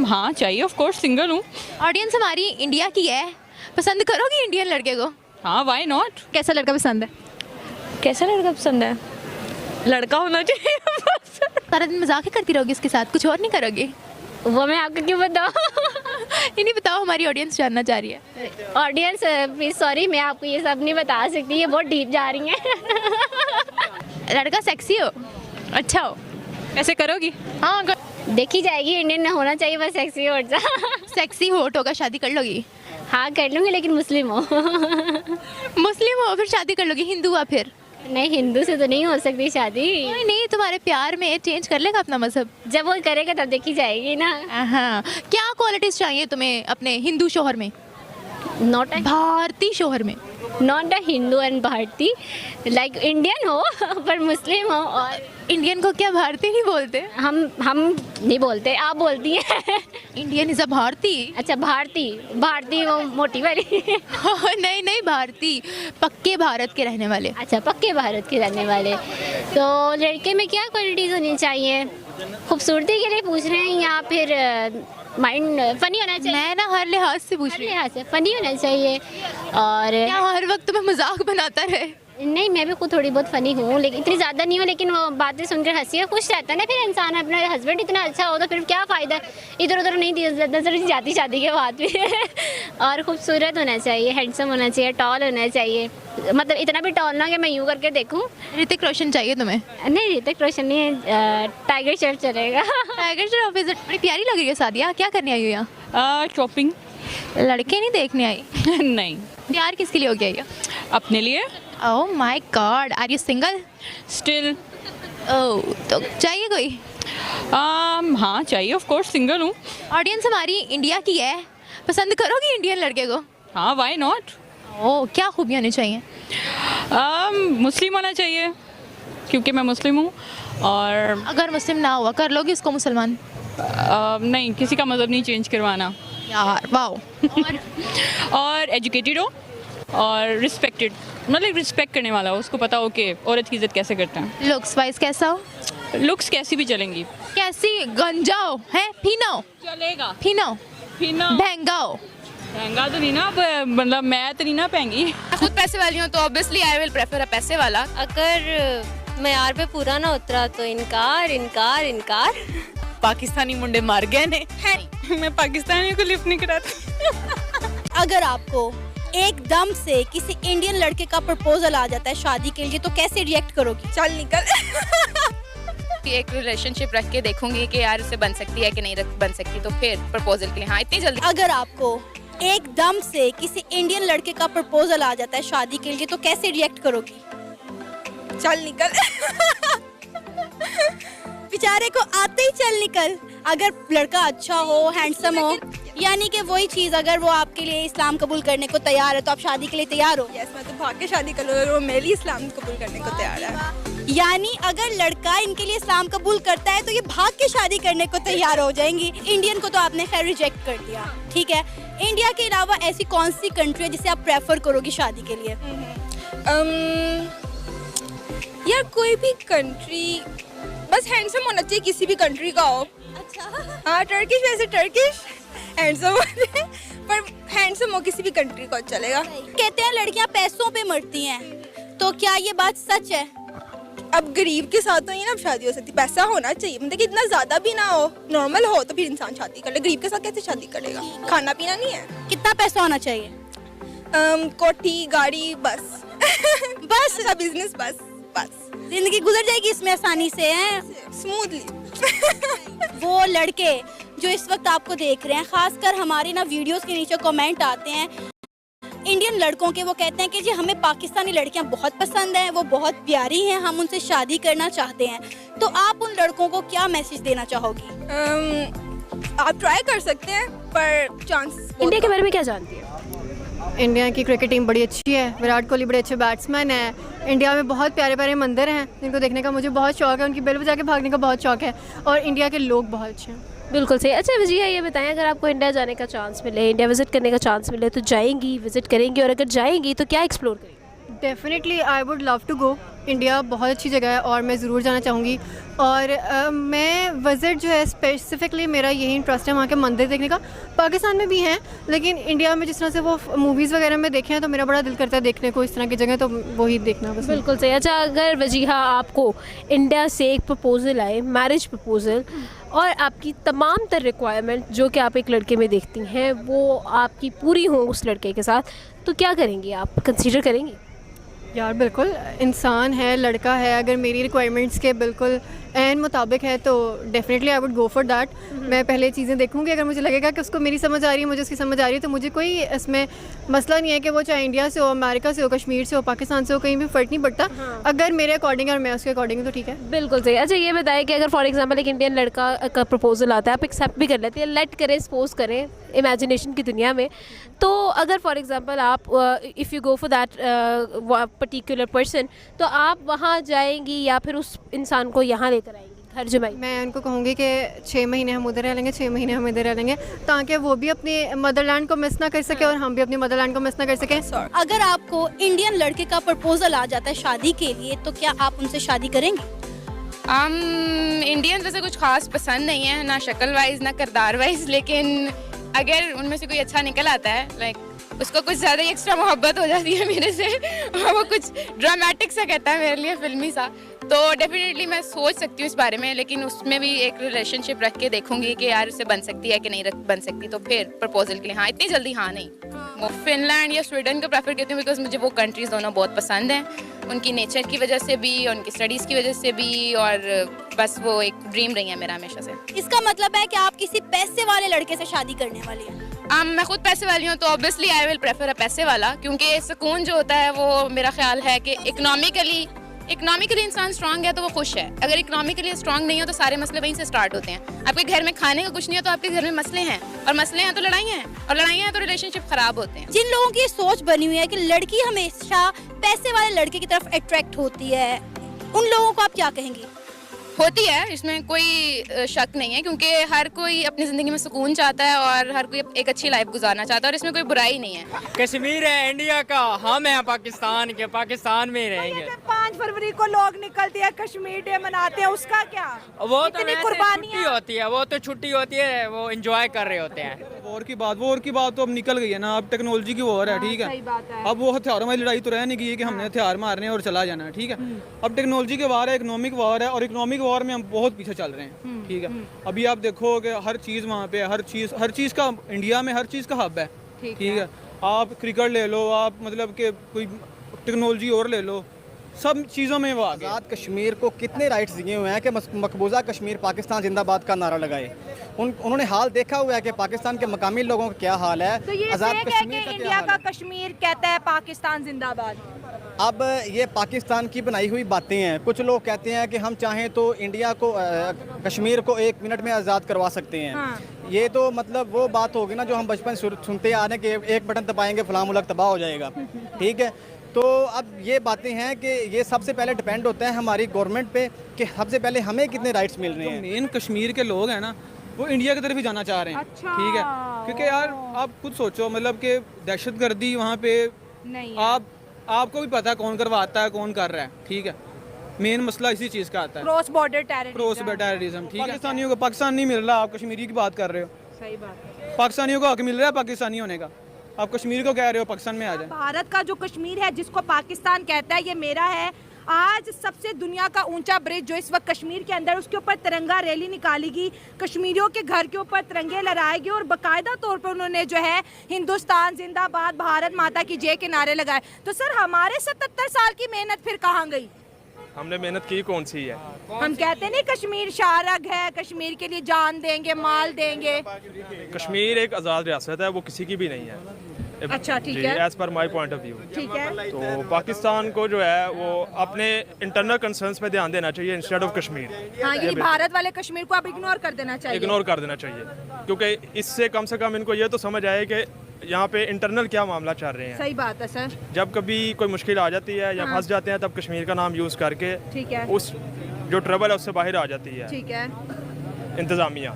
हाँ चाहिए, of course, single हूँ। ऑडियंस हमारी इंडिया की है, पसंद करोगी इंडियन लड़के को? हाँ, वाई नॉट। कैसा लड़का पसंद है? कैसा लड़का पसंद है? लड़का होना चाहिए बस। सारा दिन मजाक ही करती रहोगी उसके साथ, कुछ और नहीं करोगी? वो मैं आपको क्यों बताऊँ? नहीं बताओ, हमारी ऑडियंस जानना चाह रही है। ऑडियंस प्लीज सॉरी, मैं आपको ये सब नहीं बता सकती, ये बहुत डीप जा रही हैं। लड़का सेक्सी हो, अच्छा हो, ऐसे करोगी? हाँ देखी जाएगी, इंडियन होना चाहिए, बस सेक्सी हो जा। सेक्सी होट होगा, शादी कर लोगी? हाँ कर लूँगी, लेकिन मुस्लिम हो। मुस्लिम हो फिर शादी कर लोगी? हिंदू हुआ फिर? नहीं, हिंदू से तो नहीं हो सकती शादी। नहीं नहीं, तुम्हारे प्यार में चेंज कर लेगा अपना मजहब? जब वो करेगा तब देखी जाएगी ना। हाँ, क्या क्वालिटीज चाहिए तुम्हें अपने हिंदू शोहर में? नॉट भारतीय शोहर में? नॉट अ हिंदू एंड भारती, लाइक इंडियन हो पर मुस्लिम हो। और इंडियन को क्या भारतीय नहीं बोलते? हम नहीं बोलते, आप बोलती हैं। इंडियन इज अ भारतीय। अच्छा, भारती वो मोटी वाली। नहीं नहीं, भारतीय, पक्के भारत के रहने वाले। अच्छा, पक्के भारत के रहने वाले। तो लड़के में क्या क्वालिटीज़ होनी चाहिए? खूबसूरती के लिए पूछ रहे हैं या फिर माइंड फनी होना चाहिए? मैं ना हर लिहाज से पूछ हर रही हूँ। लिहाज से फनी होना चाहिए। और क्या हर वक्त तुम्हें मजाक बनाता रहे? नहीं, मैं भी खुद थोड़ी बहुत फ़नी हूँ, लेकिन इतनी ज़्यादा नहीं हूँ, लेकिन वो बातें सुनकर हंसी है, खुश रहता है ना फिर इंसान। अपना हस्बैंड इतना अच्छा हो तो फिर क्या फ़ायदा, इधर उधर नहीं नजर जाती शादी के बाद भी। और खूबसूरत होना चाहिए, हैंडसम होना चाहिए, टॉल होना चाहिए, मतलब इतना भी टॉल ना कि मैं यूँ करके देखूँ। ऋतिक रोशन चाहिए तुम्हें? नहीं, ऋतिक रोशन नहीं, टाइगर श्रॉफ चलेगा। टाइगर श्रॉफ इज बड़ी प्यारी लग रही है। सादिया, क्या करने आई हो यहाँ? शॉपिंग। लड़के नहीं देखने आई? नहीं, प्यार किसके लिए हो गया ये? अपने लिए। Oh my god, are you single? Still. Oh, तो चाहिए कोई? हाँ चाहिए, ऑफ कोर्स, सिंगल हूँ। ऑडियंस हमारी इंडिया की है, पसंद करोगी इंडियन लड़के को? हाँ, वाई नॉट। ओह, क्या खूबियाँ होनी चाहिए? मुस्लिम होना चाहिए, क्योंकि मैं मुस्लिम हूँ। और अगर मुस्लिम ना हुआ, कर लोगी उसको मुसलमान? नहीं, किसी का मज़हब नहीं चेंज करवाना। यार वाओ। और एजुकेटेड हो और रिस्पेक्टेड, मतलब रिस्पेक्ट करने वाला हो, उसको पता हो कि औरत की इज्जत कैसे करते हैं। लुक्स वाइज कैसा हो? लुक्स कैसी भी चलेंगी। कैसी? गंजा हो, है फीना हो? चलेगा। फीना हो, फिर महंगा हो? महंगा तो नहीं ना, मतलब मैं तो नहीं ना पाएंगी। खुद पैसे वाली हूँ तो ऑब्वियसली आई विल प्रेफर अ पैसे वाला। अगर मयार पे पूरा ना उतरा तो इनकार इनकार इनकार। पाकिस्तानी मुंडे मार गए ने। मैं पाकिस्तानी को लिफ्ट नहीं कराती। अगर आपको एकदम से किसी इंडियन लड़के का प्रपोजल आ जाता है शादी के लिए तो कैसे रिएक्ट करोगी? चल निकल। एक रिलेशनशिप रख के देखूंगी कि यार इससे बन सकती है कि नहीं बन सकती, तो फिर प्रपोजल के लिए हाँ इतनी जल्दी। अगर आपको एकदम से किसी इंडियन लड़के का प्रपोजल आ जाता है शादी के लिए तो कैसे रिएक्ट करोगी? चल निकल। बेचारे को आते ही चल निकल। अगर लड़का अच्छा हो, हैंडसम हो, यानी कि वही चीज, अगर वो आपके लिए इस्लाम कबूल करने को तैयार है तो आप शादी के लिए तैयार हो? यस, मैं तो भाग के शादी कर लूँगी अगर वो मेरे लिए इस्लाम कबूल करने को तैयार है। यानी अगर लड़का इनके लिए इस्लाम कबूल करता है तो ये भाग के शादी करने को तैयार हो जाएंगी। इंडियन को तो आपने खैर रिजेक्ट कर दिया, ठीक है। इंडिया के अलावा ऐसी कौन सी कंट्री है जिसे आप प्रेफर करोगी शादी के लिए? यार कोई भी कंट्री, बस हैंडसम होना चाहिए, किसी भी कंट्री का हो। अच्छा, हाँ, टर्किश, वैसे टर्किश हैंडसम पर हैंडसम हो किसी भी कंट्री का चलेगा। कहते हैं लड़कियां पैसों पे मरती हैं, तो क्या ये बात सच है? अब गरीब के साथ तो ये ना शादी हो सकती, पैसा होना चाहिए, मतलब कि इतना ज्यादा भी ना हो, नॉर्मल हो तो फिर इंसान शादी कर ले। गरीब के साथ कैसे शादी करेगा? खाना पीना नहीं है। कितना पैसा होना चाहिए? कोठी, गाड़ी, बस। बस बिजनेस, बस जिंदगी गुजर जाएगी इसमें आसानी से, हैं? स्मूथली। वो लड़के जो इस वक्त आपको देख रहे हैं, खासकर हमारी ना वीडियोस के नीचे कमेंट आते हैं इंडियन लड़कों के, वो कहते हैं कि जी हमें पाकिस्तानी लड़कियां बहुत पसंद हैं, वो बहुत प्यारी हैं, हम उनसे शादी करना चाहते हैं। तो आप उन लड़कों को क्या मैसेज देना चाहोगी? आप ट्राई कर सकते हैं पर चांस। इंडिया के बारे में क्या जानती है? इंडिया की क्रिकेट टीम बड़ी अच्छी है, विराट कोहली बड़े अच्छे बैट्समैन हैं। इंडिया में बहुत प्यारे प्यारे मंदिर हैं जिनको देखने का मुझे बहुत शौक है, उनकी बेल बजा के भागने का बहुत शौक है, और इंडिया के लोग बहुत अच्छे हैं। बिल्कुल सही। अच्छा विजया, ये बताएं, अगर आपको इंडिया जाने का चांस मिले, इंडिया विजिट करने का चांस मिले, तो जाएंगी, विजिट करेंगी, और अगर जाएंगी तो क्या एक्सप्लोर करेंगी? Definitely I would love to go. India बहुत अच्छी जगह है और मैं ज़रूर जाना चाहूँगी। और मैं विज़िट जो है स्पेसिफ़िकली मेरा यही इंटरेस्ट है वहाँ के मंदिर देखने का। पाकिस्तान में भी हैं, लेकिन इंडिया में जिस तरह से वो मूवीज़ वगैरह में देखे हैं तो मेरा बड़ा दिल करता है देखने को इस तरह की जगह, तो वही देखना बस। बिल्कुल सही। अच्छा, अगर वजीहा आपको इंडिया से एक प्रपोज़ल आए, मैरिज प्रपोज़ल, और आपकी तमाम तर रिक्वायरमेंट जो कि आप एक लड़के में देखती हैं वो आपकी पूरी हों उस लड़के के साथ, तो क्या करेंगी आप? कंसीडर करेंगी? यार बिल्कुल, इंसान है, लड़का है, अगर मेरी रिक्वायरमेंट्स के बिल्कुल एन मुताबिक है तो definitely I would go for that. मैं पहले चीज़ें देखूंगी, अगर मुझे लगेगा कि उसको मेरी समझ आ रही है, मुझे उसकी समझ आ रही है, तो मुझे कोई इसमें मसला नहीं है कि वो चाहे इंडिया से हो, अमेरिका से हो, कश्मीर से हो, पाकिस्तान से हो, कहीं भी फ़र्क नहीं पड़ता। अगर मेरे अकॉर्डिंग और मैं उसके अकॉर्डिंग तो ठीक है। बिल्कुल सही। अच्छा, ये बताएं कि अगर फॉर एग्जांपल एक इंडियन लड़का का प्रपोजल आता है, आप एक्सेप्ट भी कर लेते हैं, लेट करें, सपोज करें इमेजिनेशन की दुनिया में, तो अगर फॉर एग्जांपल आप if you go for that particular person, तो आप वहाँ जाएंगी या फिर उस इंसान को यहाँ लेकर आएंगी घर जमाई? मैं उनको कहूँगी कि 6 महीने हम उधर रह लेंगे, 6 महीने हम इधर रह लेंगे, ताकि वो भी अपने मदरलैंड को मिस ना कर सके और हम भी अपने मदरलैंड को मिस ना कर सकें। अगर आपको इंडियन लड़के का प्रपोजल आ जाता है शादी के लिए, तो क्या आप उनसे शादी करेंगे? इंडियन वैसे कुछ खास पसंद नहीं है, ना शक्ल वाइज ना किरदार वाइज, लेकिन अगर उनमें से कोई अच्छा निकल आता है, लाइक उसको कुछ ज़्यादा ही एक्स्ट्रा मोहब्बत हो जाती है मेरे से और वो कुछ ड्रामेटिक सा कहता है मेरे लिए, फिल्मी सा, तो डेफिनेटली मैं सोच सकती हूँ इस बारे में, लेकिन उसमें भी एक रिलेशनशिप रख के देखूंगी कि यार उससे बन सकती है कि नहीं बन सकती, तो फिर प्रपोजल के लिए हाँ, इतनी जल्दी हाँ नहीं। वो फिनलैंड या स्वीडन को प्रेफर करती हूँ बिकॉज मुझे वो कंट्रीज़ दोनों बहुत पसंद हैं, उनकी नेचर की वजह से भी, उनकी स्टडीज़ की वजह से भी, और बस वो एक ड्रीम रही है मेरा हमेशा से। इसका मतलब है कि आप किसी पैसे वाले लड़के से शादी करने वाली हैं? मैं खुद पैसे वाली हूँ, तो ऑब्वियसली आई विल प्रेफर अ पैसे वाला, क्योंकि सुकून जो होता है वो मेरा ख्याल है कि इकोनॉमिकली इंसान स्ट्रांग है तो वो खुश है। अगर इकोनॉमिकली स्ट्रांग नहीं हो तो सारे मसले वहीं से स्टार्ट होते हैं। आपके घर में खाने का कुछ नहीं है तो आपके घर में मसले हैं, और मसले हैं तो लड़ाइयाँ हैं, और लड़ाइयाँ हैं तो रिलेशनशिप खराब होते हैं। जिन लोगों की ये सोच बनी हुई है कि लड़की हमेशा पैसे वाले लड़के की तरफ अट्रैक्ट होती है, उन लोगों को आप क्या कहेंगी? होती है, इसमें कोई शक नहीं है, क्योंकि हर कोई अपनी ज़िंदगी में सुकून चाहता है और हर कोई एक अच्छी लाइफ गुजारना चाहता है, और इसमें कोई बुराई नहीं है। कश्मीर है इंडिया का, हम हैं पाकिस्तान के, पाकिस्तान में ही रहेंगे। 5 फरवरी को लोग निकलते हैं, कश्मीर डे मनाते हैं, उसका क्या? वो तो छुट्टी होती है, वो तो छुट्टी होती है, वो एंजॉय कर रहे होते हैं। वॉर की बात तो अब निकल गई है ना, अब टेक्नोलॉजी की वॉर है, ठीक है। अब वो हथियारों वाली लड़ाई तो रह नहीं गई कि हमने हथियार मारने और चला जाना है, ठीक है। अब टेक्नोलॉजी की वॉर है, इकोनॉमिक वॉर है, और इकोनॉमिक वॉर में हम बहुत पीछे चल रहे हैं, ठीक है। अभी आप देखो कि हर चीज़ वहाँ पे, हर चीज़ का इंडिया में हर चीज़ का हब है, ठीक है। आप क्रिकेट ले लो, आप मतलब कि कोई टेक्नोलॉजी और ले लो, सब चीज़ों में वो आगे। आज़ाद कश्मीर को कितने राइट्स दिए हुए हैं कि मकबूजा कश्मीर पाकिस्तान जिंदाबाद का नारा लगाए। उन्होंने हाल देखा हुआ है कि पाकिस्तान के मकामी लोगों का क्या हाल है। तो ये आज़ाद कश्मीर का इंडिया का कश्मीर कहता है पाकिस्तान जिंदाबाद। अब ये पाकिस्तान की बनाई हुई बातें हैं। कुछ लोग कहते हैं कि हम चाहें तो इंडिया को कश्मीर को 1 मिनट में आज़ाद करवा सकते हैं। हाँ। ये तो मतलब वो बात होगी ना जो हम बचपन सुनते आ रहे हैं कि एक बटन दबाएंगे फलां मुल्क तबाह हो जाएगा, ठीक है। तो अब ये बातें हैं कि ये सबसे पहले डिपेंड होता है हमारी गवर्नमेंट पे कि सबसे पहले हमें कितने राइट्स मिल रहे हैं। मेन कश्मीर के लोग हैं ना, वो इंडिया की तरफ ही जाना चाह रहे हैं, अच्छा। ठीक है। क्योंकि यार आप खुद सोचो, मतलब कि दहशतगर्दी वहाँ पे नहीं, आपको भी पता है कौन करवाता है, कौन कर रहा है, ठीक है। मेन मसला इसी चीज़ का आता है, क्रॉस बॉर्डर टेररिज्म, ठीक है। पाकिस्तानियों को पाकिस्तान नहीं मिल रहा, आप कश्मीरी की बात कर रहे हो। सही बात है। पाकिस्तानियों को हक मिल रहा है पाकिस्तानी होने का, आप कश्मीर को कह रहे हो पाकिस्तान में आ जाए। भारत का जो कश्मीर है जिसको पाकिस्तान कहता है ये मेरा है। आज सबसे दुनिया का ऊंचा ब्रिज जो इस वक्त कश्मीर के अंदर, उसके ऊपर तिरंगा रैली निकालेगी, कश्मीरियों के घर के ऊपर तिरंगे लहराएगी, और बाकायदा तौर पर उन्होंने जो है हिंदुस्तान जिंदाबाद, भारत माता की जय के नारे लगाए। तो सर हमारे 77 साल की मेहनत फिर कहाँ गई? हमने मेहनत की कौन सी है? हम कहते नहीं कश्मीर शारग है, कश्मीर के लिए जान देंगे, माल देंगे। कश्मीर एक आज़ाद रियासत है, वो किसी की भी नहीं है। अच्छा, ठीक है। As per my point of view, ठीक है। तो पाकिस्तान को जो है वो अपने इंटरनल कंसर्न्स पे ध्यान देना चाहिए इंस्टेड ऑफ कश्मीर। हाँ, ये भारत वाले कश्मीर को अब इग्नोर कर देना चाहिए। इग्नोर कर देना चाहिए, क्योंकि इससे कम से कम इनको ये तो समझ आए कि यहाँ पे इंटरनल क्या मामला चल रहे हैं। सही बात है सर। जब कभी कोई मुश्किल आ जाती है या फंस जाते हैं तब कश्मीर का नाम यूज़ करके ठीक है, उस जो ट्रबल है उससे बाहर आ जाती है ठीक है, इंतज़ामिया।